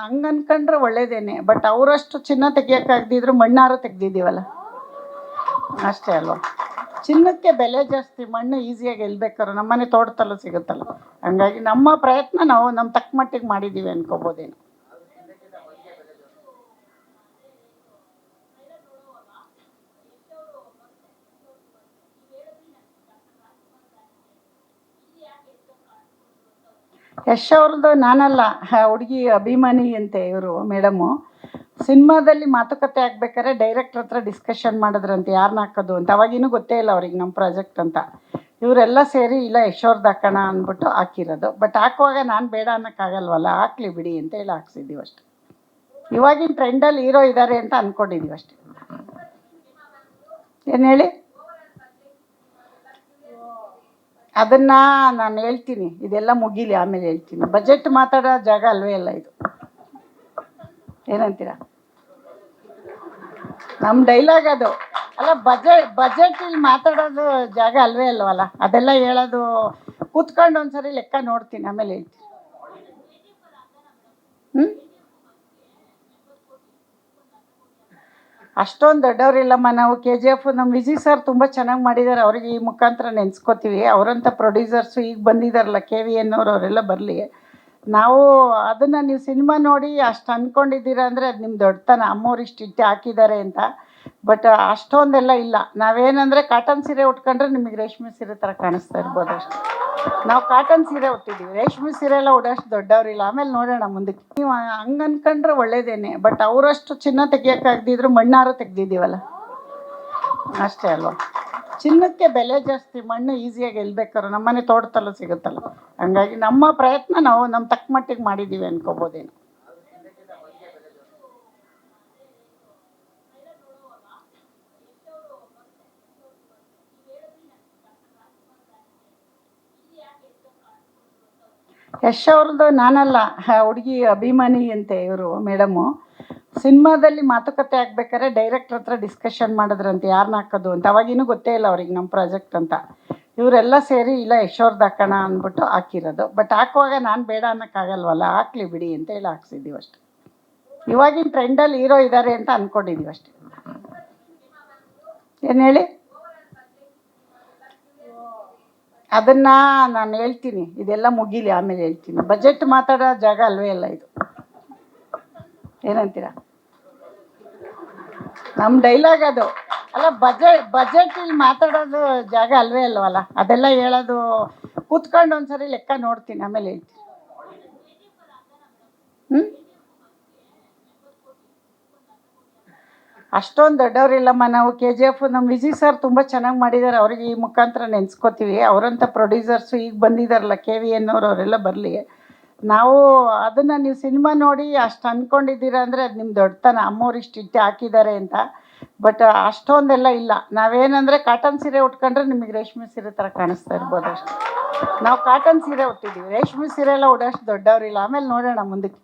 ಹಂಗೆ ಅನ್ಕೊಂಡ್ರೆ ಒಳ್ಳೇದೇನೆ. ಬಟ್ ಅವರಷ್ಟು ಚಿನ್ನ ತೆಗಿಯೋಕ್ಕಾಗದಿದ್ರು ಮಣ್ಣಾರು ತೆಗ್ದಿದ್ದೀವಲ್ಲ, ಅಷ್ಟೇ ಅಲ್ವಾ. ಚಿನ್ನಕ್ಕೆ ಬೆಲೆ ಜಾಸ್ತಿ, ಮಣ್ಣು ಈಸಿಯಾಗಿ ಎಲ್ಲಿ ಬೇಕಾದ್ರೂ ನಮ್ಮನೆ ತೋಟದಲ್ಲೂ ಸಿಗುತ್ತಲ್ಲ. ಹಂಗಾಗಿ ನಮ್ಮ ಪ್ರಯತ್ನ ನಾವು ನಮ್ಮ ತಕ್ಕ ಮಟ್ಟಿಗೆ ಮಾಡಿದ್ದೀವಿ ಅನ್ಕೋಬೋದೇನು. ಯಶ್ ಅವ್ರದ್ದು ನಾನಲ್ಲ, ಹುಡುಗಿ ಅಭಿಮಾನಿ ಅಂತೆ ಇವರು ಮೇಡಮು. ಸಿನಿಮಾದಲ್ಲಿ ಮಾತುಕತೆ ಆಗ್ಬೇಕಾದ್ರೆ ಡೈರೆಕ್ಟ್ರ್ ಹತ್ರ ಡಿಸ್ಕಷನ್ ಮಾಡಿದ್ರಂತೆ ಯಾರನ್ನ ಹಾಕೋದು ಅಂತ. ಅವಾಗಿನ್ನೂ ಗೊತ್ತೇ ಇಲ್ಲ ಅವ್ರಿಗೆ ನಮ್ಮ ಪ್ರಾಜೆಕ್ಟ್ ಅಂತ. ಇವರೆಲ್ಲ ಸೇರಿ ಇಲ್ಲ ಯಶ್ ಅವ್ರದ್ದು ಹಾಕೋಣ ಅಂದ್ಬಿಟ್ಟು ಹಾಕಿರೋದು. ಬಟ್ ಹಾಕುವಾಗ ನಾನು ಬೇಡ ಅನ್ನೋಕ್ಕಾಗಲ್ವಲ್ಲ, ಹಾಕ್ಲಿ ಬಿಡಿ ಅಂತ ಹೇಳಿ ಹಾಕ್ಸಿದ್ದೀವಿ ಅಷ್ಟೆ. ಇವಾಗಿನ ಟ್ರೆಂಡಲ್ಲಿ ಹೀರೋ ಇದ್ದಾರೆ ಅಂತ ಅಂದ್ಕೊಂಡಿದ್ದೀವಿ ಅಷ್ಟೆ. ಏನು ಹೇಳಿ? ಅದನ್ನು ನಾನು ಹೇಳ್ತೀನಿ, ಇದೆಲ್ಲ ಮುಗೀಲಿ ಆಮೇಲೆ ಹೇಳ್ತೀನಿ. ಬಜೆಟ್ ಮಾತಾಡೋ ಜಾಗ ಅಲ್ವೇ ಅಲ್ಲ ಇದು. ಏನಂತೀರ? ನಮ್ಮ ಡೈಲಾಗ್ ಅದು ಅಲ್ಲ. ಬಜೆಟ್ ಇಲ್ಲಿ ಮಾತಾಡೋದು ಜಾಗ ಅಲ್ವೇ ಅಲ್ವಲ್ಲ. ಅದೆಲ್ಲ ಹೇಳೋದು ಕೂತ್ಕೊಂಡು ಒಂದ್ಸರಿ ಲೆಕ್ಕ ನೋಡ್ತೀನಿ, ಆಮೇಲೆ ಹೇಳ್ತೀನಿ. ಅಷ್ಟೊಂದು ದೊಡ್ಡವರಿಲ್ಲಮ್ಮ ನಾವು. KGF ನಮ್ಮ ವಿಜಯ್ ಸರ್ ತುಂಬ ಚೆನ್ನಾಗಿ ಮಾಡಿದ್ದಾರೆ, ಅವ್ರಿಗೆ ಈ ಮುಖಾಂತರ ನೆನೆಸ್ಕೋತೀವಿ. ಅವರಂಥ ಪ್ರೊಡ್ಯೂಸರ್ಸು ಈಗ ಬಂದಿದ್ದಾರಲ್ಲ, KVN ಅವರೆಲ್ಲ ಬರಲಿ. ನಾವು ಅದನ್ನು ನೀವು ಸಿನಿಮಾ ನೋಡಿ ಅಷ್ಟು ಅಂದ್ಕೊಂಡಿದ್ದೀರಾ ಅಂದರೆ ಅದು ನಿಮ್ಮ ದೊಡ್ಡತನ. ಅಮ್ಮವ್ರು ಇಷ್ಟು ಹಾಕಿದ್ದಾರೆ ಅಂತ. ಬಟ್ ಅಷ್ಟೊಂದೆಲ್ಲ ಇಲ್ಲ. ನಾವೇನಂದರೆ ಕಾಟನ್ ಸೀರೆ ಉಟ್ಕೊಂಡ್ರೆ ನಿಮಗೆ ರೇಷ್ಮೆ ಸೀರೆ ಥರ ಕಾಣಿಸ್ತಾ ಇರ್ಬೋದು ಅಷ್ಟೇ. ನಾವು ಕಾಟನ್ ಸೀರೆ ಉಟ್ಟಿದ್ದೀವಿ, ರೇಷ್ಮೆ ಸೀರೆ ಎಲ್ಲ ಉಡೋಷ್ಟು ದೊಡ್ಡವರಿಲ್ಲ. ಆಮೇಲೆ ನೋಡೋಣ ಮುಂದಕ್ಕೆ. ನೀವು ಹಂಗೆ ಅನ್ಕೊಂಡ್ರೆ ಒಳ್ಳೇದೇನೆ. ಬಟ್ ಅವರಷ್ಟು ಚಿನ್ನ ತೆಗಿಯೋಕ್ಕಾಗದಿದ್ರು ಮಣ್ಣಾರು ತೆಗ್ದಿದ್ದೀವಲ್ಲ, ಅಷ್ಟೇ ಅಲ್ವಾ. ಚಿನ್ನಕ್ಕೆ ಬೆಲೆ ಜಾಸ್ತಿ, ಮಣ್ಣು ಈಸಿಯಾಗಿ ಎಲ್ಲಿ ಬೇಕಾದ್ರೂ ನಮ್ಮನೆ ತೋಟದಲ್ಲೂ ಸಿಗುತ್ತಲ್ಲ. ಹಂಗಾಗಿ ನಮ್ಮ ಪ್ರಯತ್ನ ನಾವು ನಮ್ಮ ತಕ್ಕ ಮಟ್ಟಿಗೆ ಮಾಡಿದ್ದೀವಿ ಅನ್ಕೋಬೋದೇನು. ಯಶ್ ಅವ್ರದ್ದು ನಾನಲ್ಲ, ಹುಡುಗಿ ಅಭಿಮಾನಿ ಅಂತೆ ಇವರು ಮೇಡಮು. ಸಿನಿಮಾದಲ್ಲಿ ಮಾತುಕತೆ ಆಗ್ಬೇಕಾದ್ರೆ ಡೈರೆಕ್ಟ್ರ್ ಹತ್ರ ಡಿಸ್ಕಷನ್ ಮಾಡಿದ್ರಂತೆ ಯಾರನ್ನ ಹಾಕೋದು ಅಂತ. ಅವಾಗಿನ್ನೂ ಗೊತ್ತೇ ಇಲ್ಲ ಅವ್ರಿಗೆ ನಮ್ಮ ಪ್ರಾಜೆಕ್ಟ್ ಅಂತ. ಇವರೆಲ್ಲ ಸೇರಿ ಇಲ್ಲ ಯಶ್ ಅವ್ರದ್ದು ಹಾಕೋಣ ಅಂದ್ಬಿಟ್ಟು ಹಾಕಿರೋದು. ಬಟ್ ಹಾಕುವಾಗ ನಾನು ಬೇಡ ಅನ್ನೋಕ್ಕಾಗಲ್ವಲ್ಲ, ಹಾಕ್ಲಿ ಬಿಡಿ ಅಂತ ಹೇಳಿ ಹಾಕ್ಸಿದ್ದೀವಿ ಅಷ್ಟೆ. ಇವಾಗಿನ ಟ್ರೆಂಡಲ್ಲಿ ಹೀರೋ ಇದ್ದಾರೆ ಅಂತ ಅಂದ್ಕೊಂಡಿದ್ದೀವಿ ಅಷ್ಟೆ. ಏನು ಹೇಳಿ? ಅದನ್ನು ನಾನು ಹೇಳ್ತೀನಿ, ಇದೆಲ್ಲ ಮುಗೀಲಿ ಆಮೇಲೆ ಹೇಳ್ತೀನಿ. ಬಜೆಟ್ ಮಾತಾಡೋ ಜಾಗ ಅಲ್ವೇ ಅಲ್ಲ ಇದು. ಏನಂತೀರ? ನಮ್ಮ ಡೈಲಾಗ್ ಅದು ಅಲ್ಲ. ಬಜೆಟ್ ಇಲ್ಲಿ ಮಾತಾಡೋದು ಜಾಗ ಅಲ್ವೇ ಅಲ್ವಲ್ಲ. ಅದೆಲ್ಲ ಹೇಳೋದು ಕೂತ್ಕೊಂಡು ಒಂದ್ಸರಿ ಲೆಕ್ಕ ನೋಡ್ತೀನಿ, ಆಮೇಲೆ ಹೇಳ್ತೀನಿ. ಅಷ್ಟೊಂದು ದೊಡ್ಡವರಿಲ್ಲಮ್ಮ ನಾವು. KGF ನಮ್ಮ ವಿಜಯ್ ಸರ್ ತುಂಬ ಚೆನ್ನಾಗಿ ಮಾಡಿದ್ದಾರೆ, ಅವ್ರಿಗೆ ಈ ಮುಖಾಂತರ ನೆನೆಸ್ಕೋತೀವಿ. ಅವರಂಥ ಪ್ರೊಡ್ಯೂಸರ್ಸು ಈಗ ಬಂದಿದ್ದಾರಲ್ಲ, KVN ಅವರೆಲ್ಲ ಬರಲಿ. ನಾವು ಅದನ್ನು ನೀವು ಸಿನಿಮಾ ನೋಡಿ ಅಷ್ಟು ಅಂದ್ಕೊಂಡಿದ್ದೀರಾ ಅಂದರೆ ಅದು ನಿಮ್ಮ ದೊಡ್ಡತನ. ಅಮ್ಮವ್ರು ಇಷ್ಟು ಹಾಕಿದ್ದಾರೆ ಅಂತ. ಬಟ್ ಅಷ್ಟೊಂದೆಲ್ಲ ಇಲ್ಲ. ನಾವೇನಂದರೆ ಕಾಟನ್ ಸೀರೆ ಉಟ್ಕೊಂಡ್ರೆ ನಿಮಗೆ ರೇಷ್ಮೆ ಸೀರೆ ಥರ ಕಾಣಿಸ್ತಾ ಇರ್ಬೋದು ಅಷ್ಟೇ. ನಾವು ಕಾಟನ್ ಸೀರೆ ಉಟ್ಟಿದ್ದೀವಿ, ರೇಷ್ಮೆ ಸೀರೆ ಎಲ್ಲ ಉಡೋಷ್ಟು ದೊಡ್ಡವರಿಲ್ಲ. ಆಮೇಲೆ ನೋಡೋಣ ಮುಂದಕ್ಕೆ.